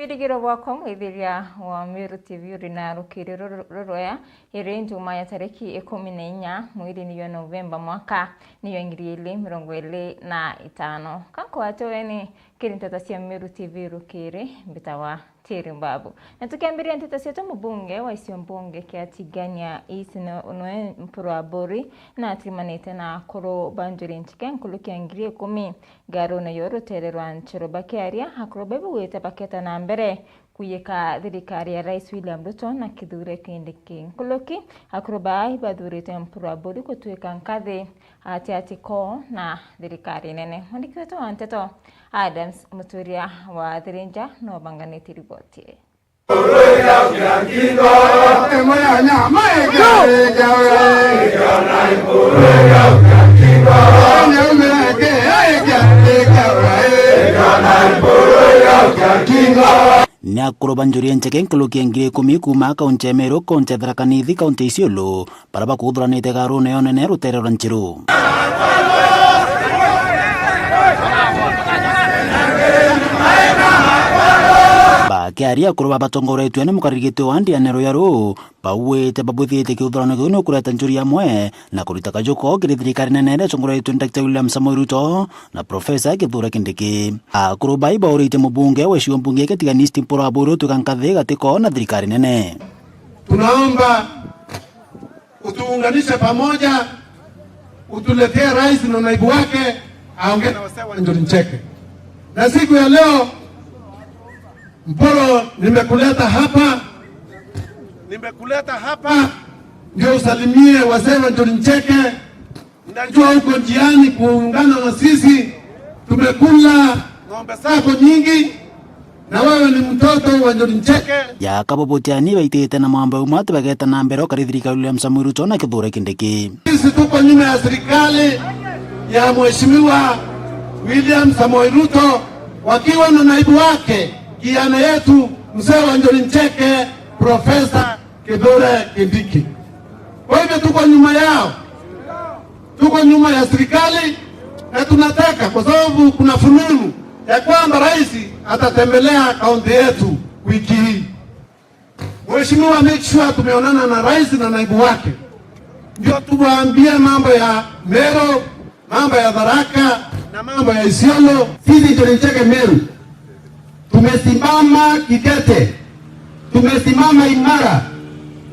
Nirigiro wako mwithiria wa Miru TV uri na rukiri roroya iri njuma ya tariki 14 mweri wa Novemba mwaka niyo 2025 kako atoweni kiri ntata cia Miru TV rukiri mbitawa Tiri Mbabu na tukiambiria ntata cia mbunge wa Isiolo mbunge kia Tigania isino noe mpuru abori na trimanete na koro banjuri nchike nkulukia 10,000 garo na yoro tererwa nchiro bakiaria hakuro bebu wete paketa na mbere kuyeka thirikari ya Rais William Ruto na Kithure Kindiki nkuluki hakuro bai badhurite mpuru abori kutuika nkathi atiatiko na thirikari nene ndikiweto anteto Adams Muturia wa Thirinja no banganiti ripoti. Nyakuro banjuri ncheke nkuluki 10,000 kuma kaunti ya Meru kaunti ya Tharaka Nithi kaunti ya Isiolo paraba kuthuranite garo na yonene ruterera nchiru bakiaria kuruba batongoretwe ni mukarigite wa ndianero yaro bawete babuthite kiuthurano kiu no kureta njuri amwe na kurita kajuko kiri thirikari nene tongoretwe Dr. William Samoei Ruto na Profesa Kithure Kindiki akuruba ibaurite mubunge wa Isiolo mbunge ketiganisti mporo aburu tukankathi gatiko na thirikari nene. Tunaomba utuunganishe pamoja, utuletee rais na naibu wake aongee na wasee wa Njuri Ncheke. Na siku ya leo Mporo nimekuleta hapa ndio usalimie wazee wa Njuri Ncheke. Najua huko njiani kuungana na sisi tumekula ng'ombe zako nyingi na wewe ni mtoto wa Njuri Ncheke. Ya kabobotiani baitete na mambo umatu bageta na mbere kari thirikari William Samoei Ruto na Kithure Kindiki. Sisi tuko nyuma ya serikali ya Mheshimiwa William Samoei Ruto wakiwa na naibu wake kijana yetu mzee wa Njuri Ncheke Profesa Kithure Kindiki. Kwa hivyo tuko nyuma yao, tuko nyuma ya serikali na tunataka, kwa sababu kuna fununu ya kwamba rais atatembelea kaunti yetu wiki hii. Mheshimiwa, make sure tumeonana na rais na naibu wake ndio tuwaambie mambo ya Meru, mambo ya Tharaka na mambo ya Isiolo. Sisi Njuri Ncheke Meru tumesimama kidete, tumesimama imara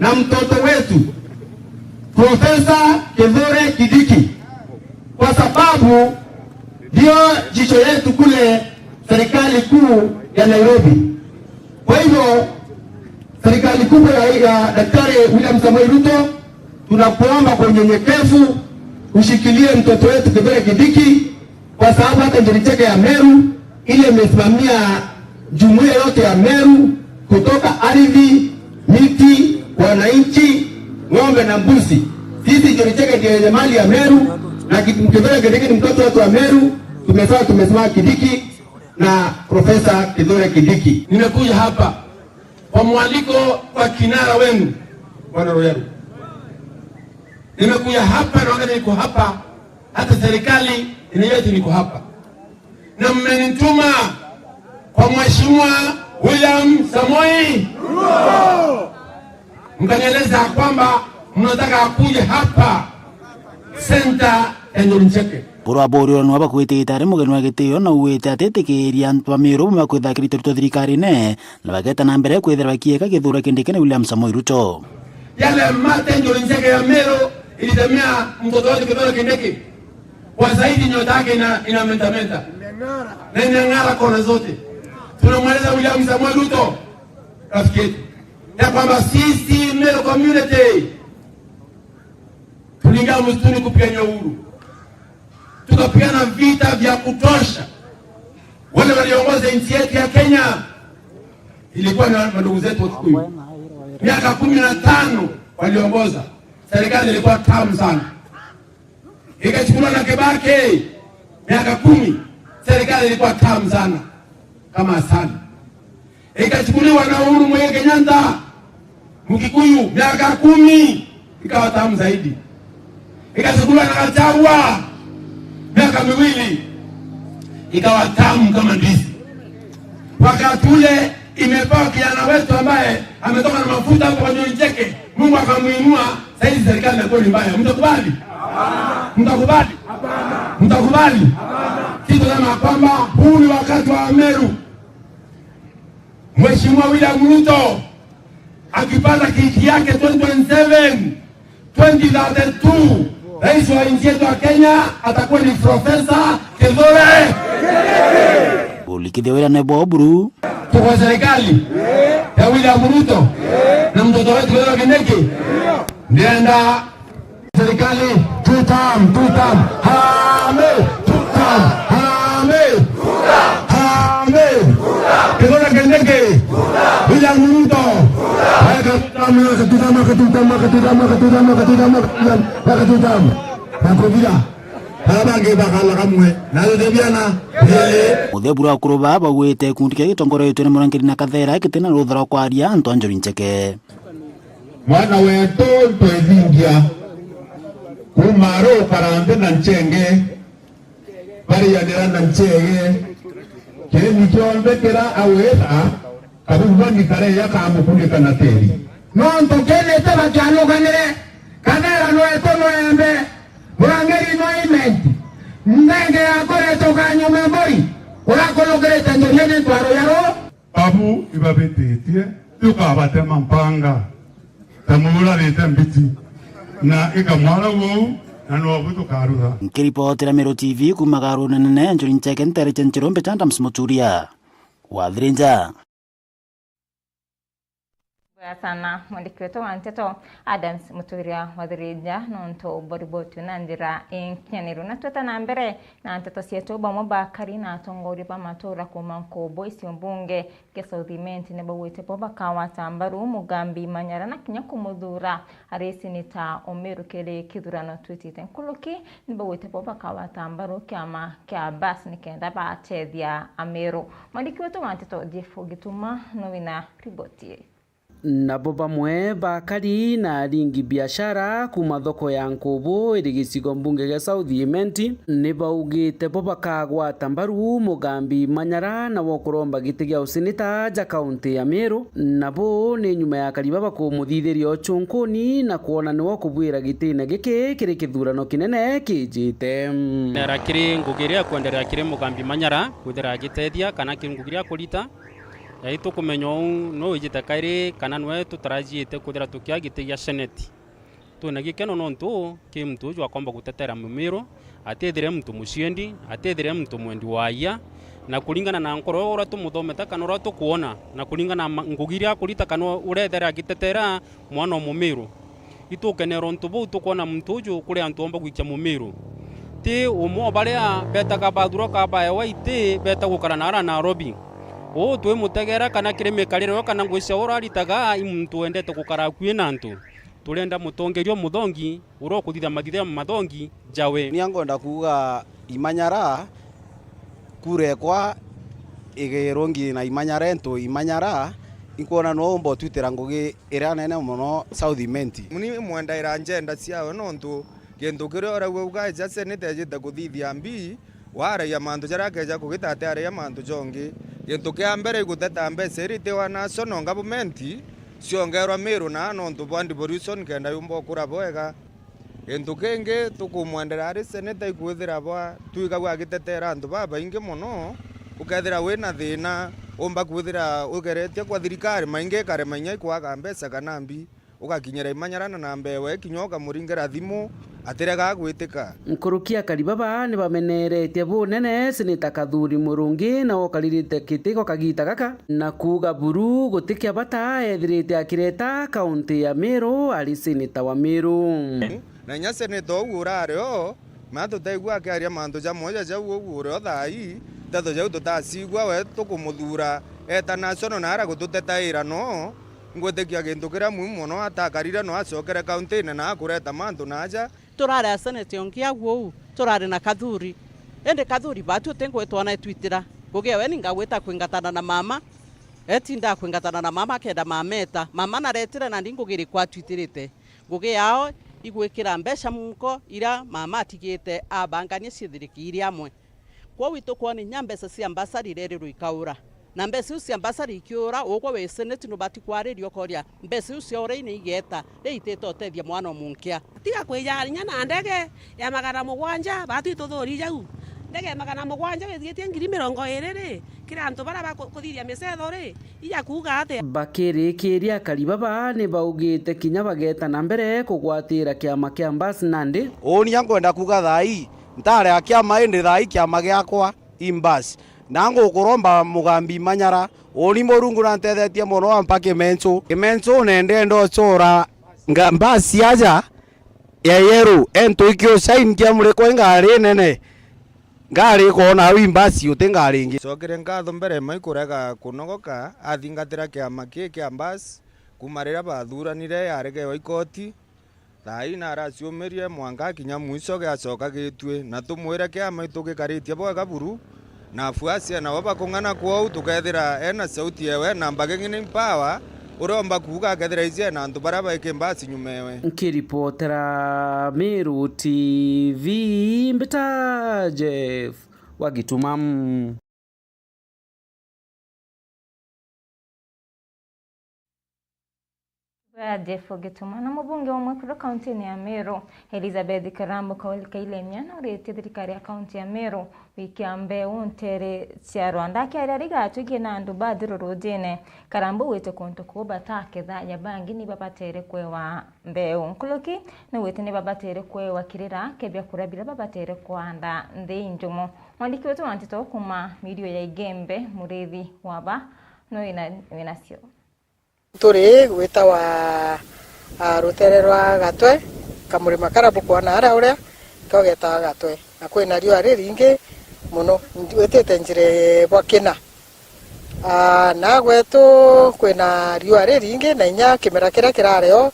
na mtoto wetu Profesa Kithure Kindiki, kwa sababu ndio jicho yetu kule serikali kuu ya Nairobi. Kwa hivyo serikali kuu ya Daktari William Samoei Ruto, tunakuomba kwa unyenyekevu ushikilie mtoto wetu Kithure Kindiki, kwa sababu hata Njuri Ncheke ya Meru ile imesimamia jumuiya yote ya Meru, kutoka ardhi, miti, wananchi, ng'ombe na mbuzi. Sisi Njuri Ncheke ndio yenye mali ya Meru na Kithure Kindiki ni mtoto wetu wa Meru. Tumesimama Kindiki na Profesa Kithure Kindiki. Nimekuja hapa kwa mwaliko wa kinara wenu Bwana Royal. Nimekuja hapa na wakati niko hapa hata serikali inayote niko hapa. Na mmenituma kwa Mheshimiwa William Samoei Ruto. Mkanieleza kwamba mnataka akuje hapa center ya Njuri Ncheke. Puro aborio no abakwite itare mugeni wa gitio na uwete atetekeria ntwa Meru makwithakirite Ruto thirikari ne na bageta na mbere kwithira bakieka Kithure Kindiki na William Samoei Ruto. Yale mate Njuri Ncheke ya Meru ilitemea mtoto wake Kithure Kindiki. Kwa zaidi nyota yake inametameta. Na inang'ara kona zote. Tunamweleza William Samoei Ruto rafiki yetu ya kwamba sisi Meru community tulingaa msituni kupigania uhuru, tukapigana vita vya kutosha. Wale waliongoza nchi yetu ya Kenya ilikuwa na ndugu zetu wa Kikuyu. Miaka 15 waliongoza, serikali ilikuwa tamu sana. Ikachukuliwa na Kibaki miaka 10, serikali ilikuwa tamu sana kama asali. Ikachukuliwa na Uhuru Muigai Kenyatta Mkikuyu miaka 10, ikawa tamu zaidi. Ikachukuliwa na Gachagua miaka 2, ikawa tamu kama ndizi. Wakati ule imepewa kijana wetu ambaye ametoka na mafuta hapo kwa Njuri Ncheke, Mungu akamuinua. Sasa hizi serikali inakuwa ni mbaya. Mtakubali? Mtakubali? Mtakubali? Sisi tunasema kwamba huu ni wakati wa Meru. Mheshimiwa William Ruto akipata kiti yake 2027, 2032, rais wa nchi yetu ya Kenya atakuwa ni Profesa Kithure ulikithia wira nebo Oburu. Tuko serikali ya William Ruto na mtoto wetu Kithure Kindiki ndienda serikali tutam hame tutam hame Kithure Kindiki William Ruto Mutheburu akuruba bawite kundi kia gitongoretwe ni Murangiri na Kathera kitina ruthara kwaria antu Njuri Ncheke. Mwana wetu twethingia kumaro karambe na Nchenge barianira na Nchege keni kionde kira awetha kabubani kare yakamukunika na teri nonto kene taba kyanuganire Kathera noeto noembe Murangiri noimenti ndenge yakore tokanyume mbori urakologere Njuri ntwaro yaro abu ibabetetie tukabatema mpanga tamura leta mbiti na ikamwala wo na no tukaruha. Nkiripotera Meru TV kuma Garuna nene Njuri Ncheke ntere chenchirombe chanda msimoturia Wadhirinja. Sana mwandiki wetu wa Nteto Adams Muturia Wadhirinja nonto boribotu na njira inkianiru na tueta na mbere na Nteto sietu ba Bakari na tongori ba matura kumanko boisi mbunge kesa udhimenti neba wete boba kawata ambaru Mugambi Manyara na kinyaku mudhura aresi nita Omeru kele kidhura no twitite nkuluki neba wete boba kawata ambaru kiama kia bas nikenda ba atedhia Ameru. Mwandiki wetu wa Nteto Jefu Gituma novina riboti nabo bamwe Bakari na aringi biashara kuma thoko ya Nkubu iri gicigo mbunge gia South Imenti ni baugite bo bakagwata mbaru Mugambi Manyara na wokuromba giti gia useneta ja kaunti ya Meru nabo ni nyuma ya kariba bakumuthitheria ochunkuni na kuona ni wokubwira gitine giki kiri kithurano kinene kijite nera kiri ngugiria kwenderea kiri Mugambi Manyara kwithira gitethia kana kingugiria kurita Yaito kumenyo no ijita kairi kana nwe tutarajiite kuthira tukia gitigia seneti tuna gikeno nontu ki mtu jwa kwamba gutetera Mumiru atethire mtu musiendi atethire mtu mwendi waya na kulingana na nkoro ora tumuthometa kana ora tukuona na kulingana na ngugiria kurita kana urethera gitetera mwana Mumiru itukenero ntubu tukona mtu ju kuri antu omba gwikia Mumiru ti umo baria beta bathuro ka bae waite beta gukara na Nairobi o twe mutegera kana kireme kaliro kana ngwisha oraritaga imuntu endete gukara kwina ntu turenda mutongerio muthongi uro kuthitha mathitha mathongi jawe ni angonda kuga Imanyara kurekwa igerongi na Imanyara ento Imanyara ikuona no mbo twitera ngugi ira nene muno South Imenti muni mwenda ira agenda ciao nontu kintu kiria ora uga jase nitejite kuthithia mbi wara ya mantu jara keja kugitate ara ya mantu jongi kintu kia mbere iguteta mbeca irite wa national government ciongerwa Meru na nontu bwa devolution kenda yumbo kura bwega kintu kingi tukumwendera ari seneta ikwithira bwa tuigagwa gitetera antu baba ingi muno ukethira wina thina umba kwithira ugeretie kwa thirikari maingi kare manya ikwaga mbeca kana mbi ugakinyira Imanyara na mbewe kinyoka muringera thimu atirega gwitika nkurukia karibaba ni bameneretie bunene seneta Kathuri Murungi na okaririte kitiko kagita gaka na kuga buru gutikia bata ethirite akireta kaunti ya Meru ari seneta wa Meru na nya seneta ugurario matu taigua akiaria mantu ja moja ja uguro thai tatho ja tutasigwa we tukumuthura eta national na ara gututetaira no ngwetekia kintu kiria mumo no atakarire no acokere kaunti na akureta mantu naja turare a seneti ongia guo turare na Kathuri ende Kathuri batu tengwetwa na twitira gugia we ningaweta kwingatana na mama etinda kwingatana na mama kenda mameta mama na retire na ndingugiri kwa twitirite gugia yao igwikira mbeca muko ira mama atigite abanganie cithiriki iria amwe kwa witu kwoni nyambeca cia ambassador rero ikaura na mbesi ucia basari ikiura uko we senate no batikwarerio koria mbesi ucia ore ni igeta reitete otethia mwana munkia tiga kwijarinya na ndege ya magana mugwanja batwituthuri jau ndege magana mugwanja wethiete ngiri 20 ri kira antu bara bakuthithia misetho ri iya kuga ate bakirikiria karibaba ni baugite kinya bageta na mbere kugwatira kiama kia Mbasi Nandi Onia ngwenda kuga thai ntare akiama indi thai kiama giakwa Mbasi na ngukuromba mugambi Manyara oni Murungu na ntethetie muno ampa Kimenso nende ndo chora Mbasi aja ya yeru ento ikio sign kia mureko ngari nene ngari kona wi Mbasi utengari ingi cokire ngatho mbere maikurega kunogoka athingatira kiama kia Mbasi kumarira bathuranire yarege wa ikoti thai na araciumirie mwanga kinya mwico giacoka gitwe na tumwire kiama itugikaritie bwa kaburu na fuacia na waba kung'ana kwau tukethira ena sauti ewe na bargaining power uromba kuga kethira icie na antu bara baike Mbasi nyumewe nkiripotera Meru TV mbita Jeff Wagitumam. Jeff Wagitumam na mubunge wa mwekuru kaunti ya Meru Elizabeth Karambo Kailenya na urete thirikari ya kaunti ya Meru wiki ambeu ntere cia Rwanda kiaria rigatuikie na andu bathiro rujene Karambo wete konto kuba taketha ya bangi ni babatere kwewa mbeu nkuluki na wete ni babatere kwewa kirira kebya kurabira babatere kwanda nthi njumu mwandiki wetu wantito kuma midio ya Igembe Murethi waba no inacio turi gwita wa rutere rwa Gatwe kamurima Karambo kwana ara uria kogeta Gatwe na kwina riwa riringi muno wetete njire bwakina na gwetu kwina riwa riringi na inya kimera kira kirareo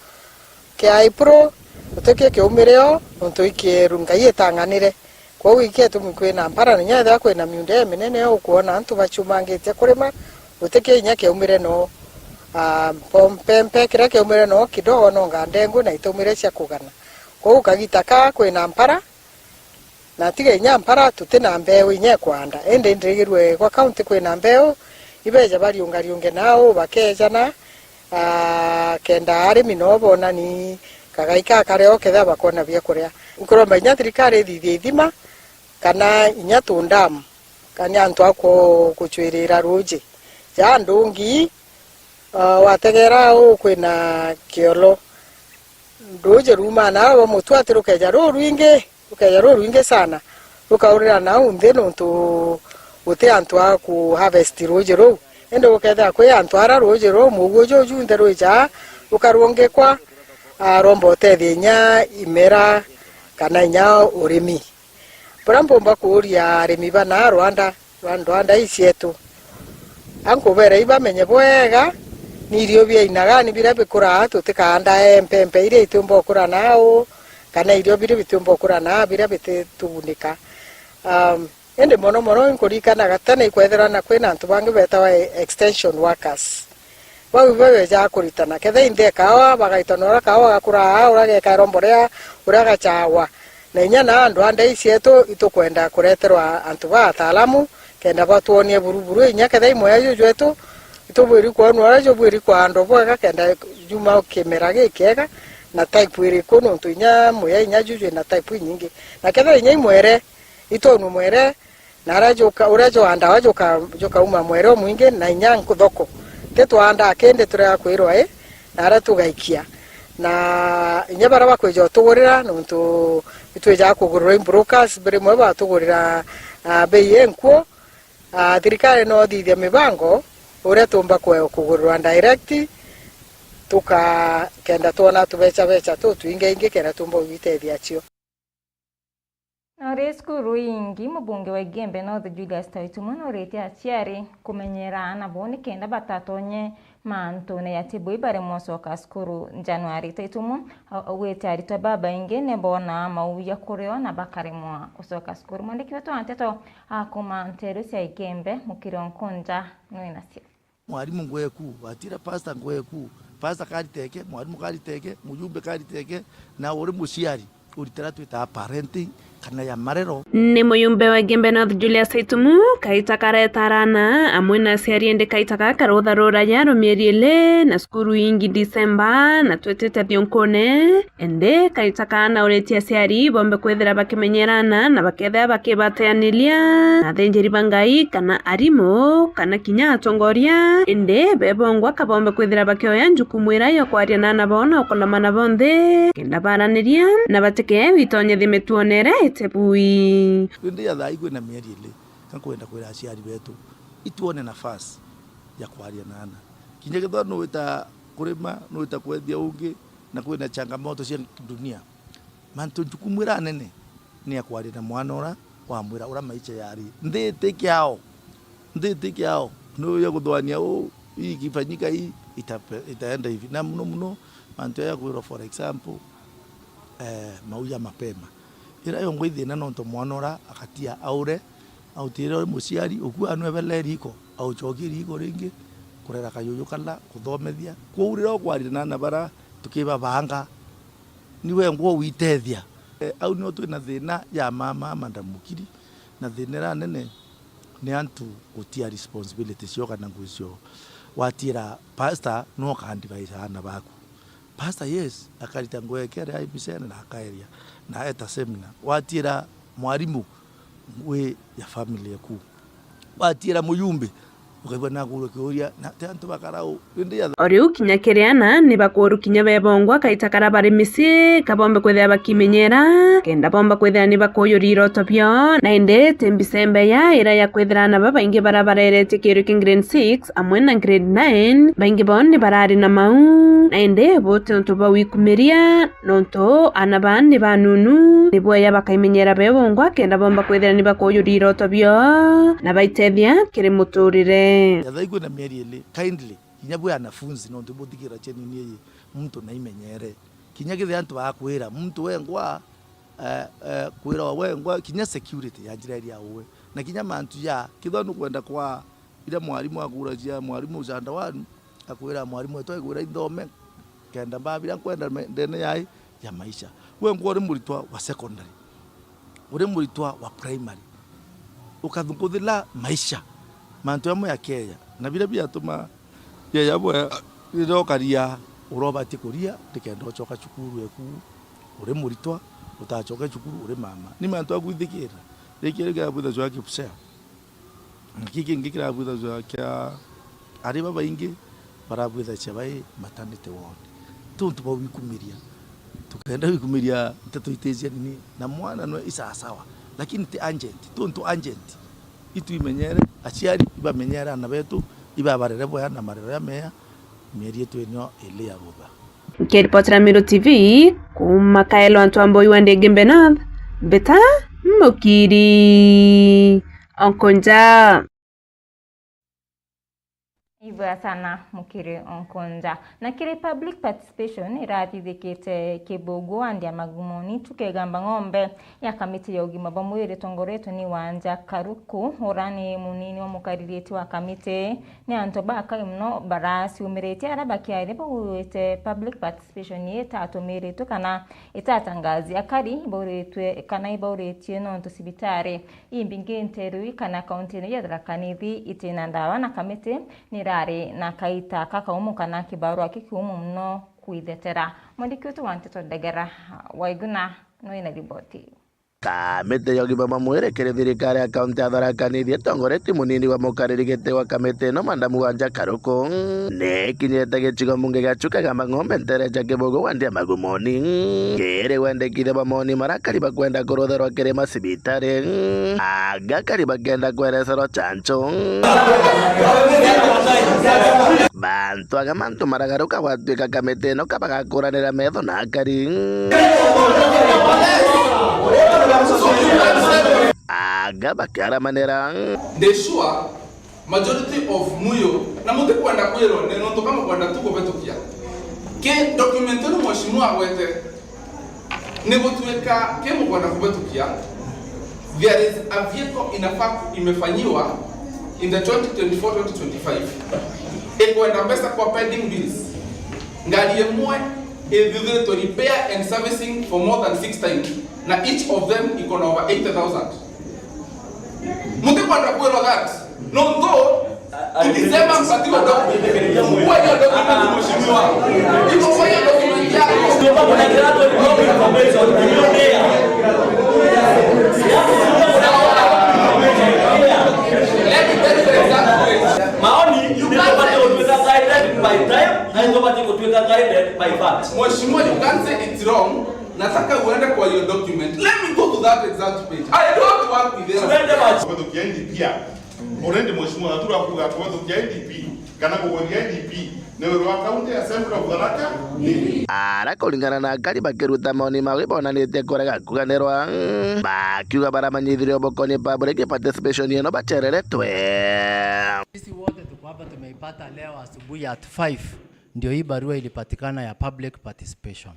kia April utukie kiumireo untu ikirungai etanganire kwa wiki etu kwina mpara nya etha kwina miunde minene ukuona antu bachumangitie kurima utukie inya kiumire no pompempe kira kiumire no kidogo no ngandengu na itumire cia kugana kwa ukagitaka kwina mpara na tiga inya mpara tutina mbeu inye kwanda ende ndirigirwe kwa county kwina mbeu ibeja bariunge nao bakejana kenda arimi no bona ni kagaika kareo ketha bakona bia kuria nkuromba inya thirikari thithie ithima kana inya tundam kana antu ako kuchwirira ruji ja ndungi wategera kwina kiolo nduje ruma na wa mutu atirukeja ruinge sana ukaurira na unde no to ute antu aku harvest roje ro endo uketha kwe antu ara roje ro mugojo junde roja ukaruonge kwa rombo tethinya imera kana nya urimi Brambo mbakuria arimi bana Rwanda isietu anko bere iba menye bwega nirio bia inagani bira bikura tutikanda empempe ire itumbo kura nao kana irio bire bitumbo kura na bira bitetunika ende mono inkurikana gatana ikwethera na kwina antu bangi betawa extension workers bawe ja kuritana ketha inde kawa bagaitonora kawa gakura urage karomborea uraga chawa na inya na andu anda isieto itukwenda kureterwa antu ba ataalamu kenda batuonie buruburu inya ketha imwe yujwetu itubwiri kwa nwara jobwiri kwa ando bwaga kenda juma kemera gekega na type iri kono ntunya muya inya jujwe na type nyingi na ketha inya imwere itonu mwere na rajoka urajo anda wajoka uma mwere mwingi na inya nkuthoko tetu anda akende tura kwirwa na ara tugaikia na inya bara bakwejo tugurira nuntu itweja kugurura brokers bere mwe batugurira bei enkuo thirikari no thithia mibango uria tumba kugurura direct tuka kenda tuona tubecha tuinge kenda tumba ugitethia cio Rescue ingi mubunge wa Igembe North Julius Taitumo no rete aciari kumenyera na boni kenda batatonye manto na yatibui bare mwasoka skuru Januari Taitumo wete arito baba inge ne bona mauya kureo na bakare mwa usoka skuru mwandiki wetu anteto akoma nteru cia Igembe mukiro nkonja no inasio mwarimu ngweku watira pastor ngweku pastor kariteke mwarimu kariteke mujumbe kariteke na uri muciari uritera twita parenting kana ya marero. Ni muyumbe wa Gembe North Julius Saitumu kaita karetarana amwe na ciariende kaita karutha ruraya rumieri ile na skuru ingi December na twetete thionkone ende kaita kana uretia ciari bombe kwethera bakimenyerana na bakethea bakibateanilia na thenjeri bangai kana arimo kana kinya atongoria ende bebongwa kabombe kwethera bakioya njukumu irayo kwaria na bona okolamana bonthe kenda baraniria na bateke witonye thimetuonere tebui ndi ya thai kwena mieri ile kankwenda kwira aciari betu ituone nafasi ya kwaria nana kinya githwa no wita kurima no wita kwethia ungi na kwina changamoto cia dunia mantu njukumwira nene ni ya kwaria na mwana ora wa mwira ura maicha yari ndite kiao no ya kuthwania hii kifanyika hii itaenda hivi na mno mantu ya kwira for example mauya mapema ira yongo ithina no nto mwanora akatia aure autire muciari uku anwebele riko au choki riko ringi kurera kayuyu kala kuthomethia kuurira kwarira na bara tukiba banga niwe ngo witethia au no twina thina ya mama mandamukiri na thina nene ni antu gutia responsibility cio kana ngucio watira pastor no kandivaisa na baku pastor yes akarita ngwekere ai bisena na akaeria na eta seminar watira mwarimu we ya family yaku watira muyumbe ukabona kurukia na tantu bakarau ndia oriu kinya kiriana ni bakoru kinya bebongwa kaitakara bari misi kabombe kwethea bakimenyera kenda bomba kwethea ni bakoyurira otopio na inde tembisembe ya ira ya kwetherana baba inge barabarerete kiru king grade 6 amwe na grade 9 bainge bonni barari na mau na inde bote ntoba wikumeria nonto anabandi banunu nibwo ya bakaimenyera bebongwa kenda bomba kwethea ni bakoyurira otopio na baitethia kiri muturire yathaigu na mieri ile kindly kinyabu ya nafunzi no ntubutikira cheni ni mtu na imenyere kinyagithe antu bakwira mtu wengwa kwira wengwa kinya security ya njira ya uwe na kinya mantu ya kithonu kwenda kwa ila mwalimu agura cia mwalimu uzanda wanu akwira mwalimu eto agura ithome kenda babira kwenda ndene yai ya maisha wengwa uri muritwa wa secondary uri muritwa wa primary ukathunguthila maisha mantu amwe ya Kenya na bila bia tuma ya yabo irokaria urobati kuria tikenda ochoka cukuru eku uri muritwa utachoka cukuru uri mama ni mantu agwithikira rekere ga butha zwa kipse kiki ngikira butha zwa kya ari baba ingi para butha chabai maternity ward tuntu ba wikumiria tukenda wikumiria tatuitezia nini na mwana no isa sawa lakini ti agent tuntu agent itu imenyere aciari ibamenyera na betu ibabarere boya na marero ya meya mieri yetu enyo ile ya ruba Kiripotera Miro TV kumakaelo Antwamboi wande Gembe North beta mukiri onkonja Iba sana mukiri onkonja na kiri public participation irathithikite Kibugu andi amagumoni tukegamba ng'ombe ya kamiti ya ugima bwa mwiri tongoreto ni Wanja Karuku urani munini wa mukaririti wa kamiti ni antobaka imno barasi umirete arabakiare bawite public participation yetatu mirito kana itatangazi akari boretwe kana iboretie no ntosibitare imbinge nteru kana kaunti ya Drakanithi itinandawa na kamiti ni na kaita kakaumu kana kibarua kikiumu mno kuidetera mwandiki wetu wa Nteto Ndegera Waiguna no ina riboti kamete ya ugima mwere kere thirikari ya kaunti ya Tharaka-Nithi tongoreti munini wa mukaririgite wa kamite no mandamu Wanja Karuku ne kinyete gicigo munge gacuka gamba ng'ombe ntereja Kibugu wandi amagumoni kere wendekire bamoni marakari bakwenda kurotherwa kere masibitare agakari bagenda kwerecerwo chancho bantu agamantu maragaruka gwatuika kamite no kabagakuranira metho na akari They sure majority of muyo na mutu kwenda kwiro ne no kama kwenda tuko betukia ke documentary mheshimiwa wete ne botueka ke mu kwenda kubetukia there is a vehicle in fact imefanyiwa in the 2024-2025 kwenda pesa kwa pending bills ngari yemwe to repair and servicing for more than 6 times na each of them iko na over 80,000. Mutakwenda kuelewa that. No though ukisema mpatiwa document, kwa hiyo document mheshimiwa. Iko kwa hiyo document yako. Ndio kama kuna grato information milionea. Let me tell you the exact way. Maoni unapata kutuweka guided by time na unapata kutuweka guided by fact. Mheshimiwa, you can't say it's wrong. Nataka uende kwa your document. Let me go to that exact page. I don't work with them. Uende wapi? Kwa document pia. Uende mheshimiwa natura kuga kwa document kana kwa NDP. Nero account assembly of Tharaka ni. Ara kulingana na ngari bakiruta maoni mawe bonanite korega kuganirwa bakiuga baramanyithirio bokoni public participation yeno bachereretwe. Sisi wote tuko hapa tumeipata leo asubuhi at 5 ndio hii barua ilipatikana ya public participation.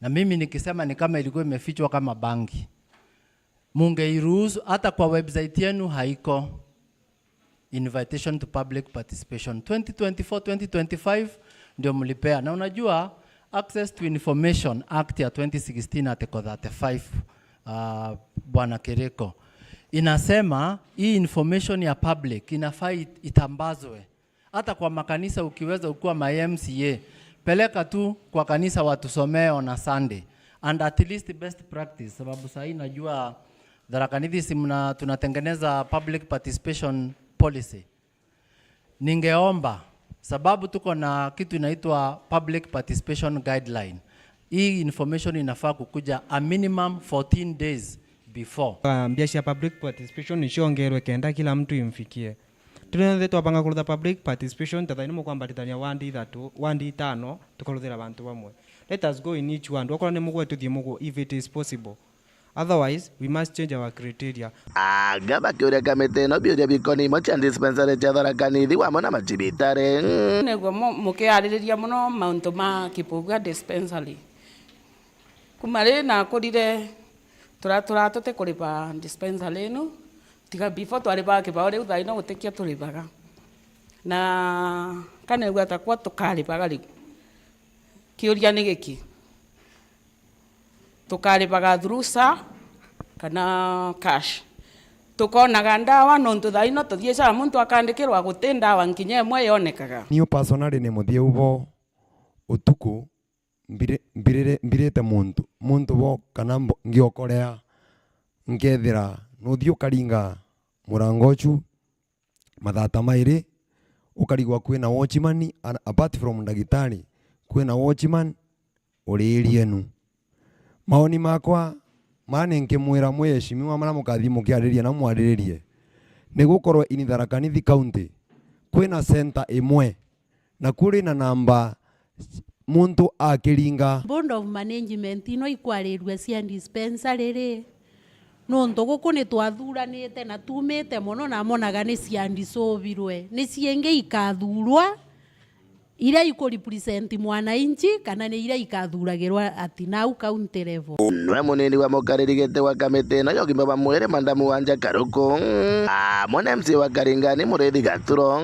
Na mimi nikisema ni kama ilikuwa imefichwa kama bangi. Mungeiruhusu hata kwa website yenu haiko invitation to public participation 2024-2025 ndio mlipea. Na unajua Access to Information Act ya 2016 article 35 Bwana Kereko inasema hii information ya public inafaa itambazwe hata kwa makanisa. Ukiweza ukuwa my MCA peleka tu kwa kanisa watusomee on a Sunday and at least best practice, sababu sasa najua Tharaka Nithi tunatengeneza public participation policy. Ningeomba sababu tuko na kitu inaitwa public participation guideline. Hii information inafaa kukuja a minimum 14 days before. Biashara public participation nishongerwe kenda kila mtu imfikie. Tunathe twapanga kurutha public participation tathaini kwamba titania 1D5 tukaruthira abantu bamwe. Let us go in each one. Wakora ni mugwe tuthie mugwe if it is possible. Otherwise, we must change our criteria. Gaba kiuria kamete no biuria bikoni mocha dispensary cha Tharaka Nithi wamo na macibitare. Negwo mukiaririria muno mauntu ma kipuga dispensary. Kumari na kurire turatute kuripa dispensary no. Tiga before twaripa kibao riu thaino gutikia turipaga. Na kanegwo atakwa tukaripaga riu. Kiuria ni giki. Tukaripaga through SHA kana cash. Tukonaga ndawa nontu thaino tuthiicaga muntu akandikirwa guti ndawa nkinya imwe yonekaga. Niyo personally ni muthie ubo utuku mbirite muntu bo kana ngiokorea ngethira nuthio karinga murangochu mathata mairi ukarigwa kwina watchman apart from ndagitari kwina watchman uririenu. Maoni makwa mane nkimwira mweshimiwa mara mukathi mukiariria na mwariririe ni gukorwo ini Tharaka Nithi county kwina center imwe na kuri na namba muntu akiringa board of management ino ikwarirwe cia dispensary ri nonto guku ni twathuranite na tumite muno na monaga ni cia ndicobirwe ni cienge ikathurwa ira iko represent mwananchi kana ni ira ikathuragirwa ati nau county level. Nwe munini wa mukaririgite wa kamite no yogima bamwere mandamu wanja karuko mwana MC wa Karingani Murithi Gaturo.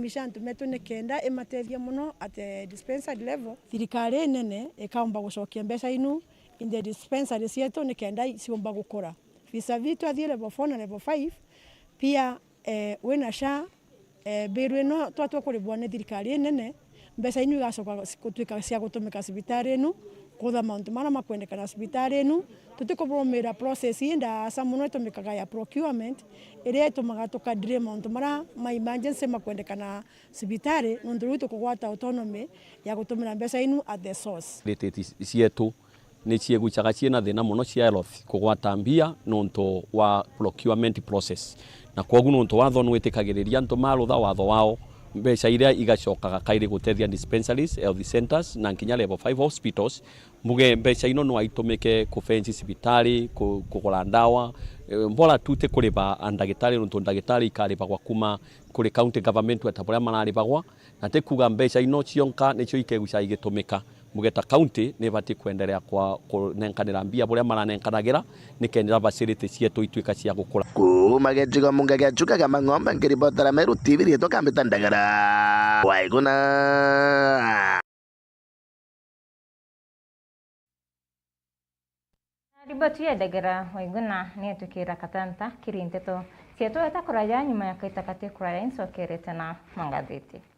Mishantu metu ni kenda imatethia muno at dispensary level. Thirikari nene ikaomba gucokia mbeca inu in the dispensary cietu ni kenda ciomba gukura. Visa vitu athie level 4 na level 5 pia wina SHA biru ino twatwa kuribwa ni thirikari nene mbeca inu igacoka gutuika cia gutumika cibitari inu kutha mauntu mara makwendekana cibitari inu tutikubromira process inda sa muno itumikaga ya procurement iria itumaga tukadire mauntu mara ma emergency makwendekana cibitari nondu riu tukugwata autonomy ya gutumira mbeca inu at the source. Cietu ni ciegucaga ciena thina muno cia health kugwata mbia nontu wa procurement process na koguo nontu watho nwitikagiriria antu marutha watho wao mbeca iria igacokaga kairi gutethia dispensaries, health centers na nginya level 5 hospitals. Muge mbeca ino no aitumike kufenci cibitari kugura ndawa mbora tute kuriba ndagitari nontu ndagitari ikaribagwa kuma kuri county government wetaburia mararibagwa na tekuga mbeca ino cionka nicio ikeguca igitumika mugeta county ni bati kuendelea kwa kunenkanira mbia buria maranenkanagera nikendera facility cietu ituika cia gukura magetigo mungaga chuka kama ng'ombe ngiribotara Meru TV rieto kambita ndagara waiguna Riboti ya Degera Waiguna ni tukira katanta kirinteto sieto eta kuraya nyuma ya kaita kate kuraya inso kerete na mangatheti.